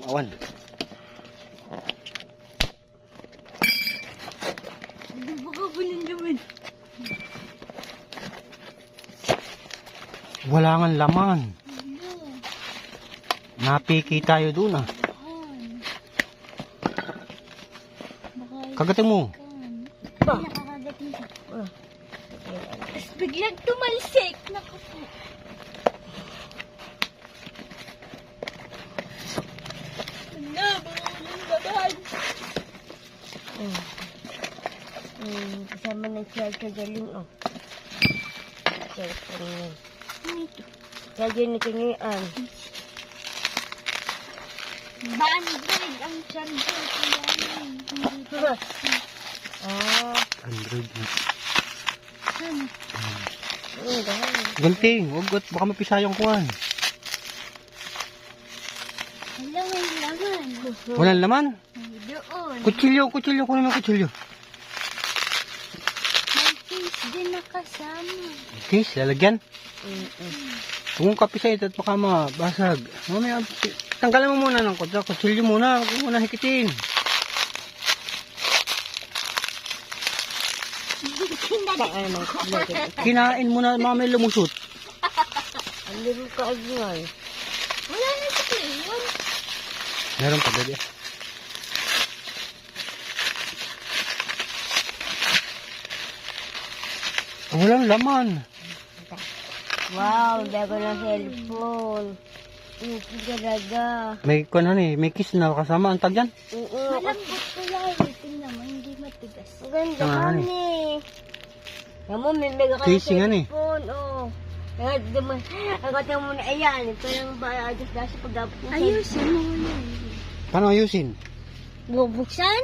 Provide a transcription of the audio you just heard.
awan. Hindi ba ka naman? Wala nga laman. Napiki tayo dun ah. Kagatin mo. Ba? Nakakagatin ka. Tapos biglang tumalsik. Naku po. Ano? Bawalong babahan. Kasama ng charger galing, oh. Charger. Charger na kanyan. Bandrig ang charger. Ah. Android na. Ano? Ganting, wag baka mapisayang kuhan. Wala may laman. Walang laman. Doon. Kutsilyo, kunin mo yung kutsilyo. May case din nakasama. Okay, lalagyan. Kung kapisay ito at baka mabasag. Mamaya, tanggalan mo muna ng kutsilyo muna. Huwag mo muna hikitin. Kinain mo na mamaya lumusot. Ang laro ka agyan. Wala na sa yun. Meron pa dali. Walang laman. Wow, dago ng cellphone. Talaga. May kunan eh, may kiss na kasama ang tag yan. Malambot ko yan. Tingnan mo, hindi matigas. Ang ganda Ah, ka ano? ni. Alam mo, may mega ka ng Casing yan eh. cellphone. Oh. Agad mo na, ayan. Ito yung ba-adjust na sa pag-abot. Ayusin mo yun. Paano ayusin? Bubuksan?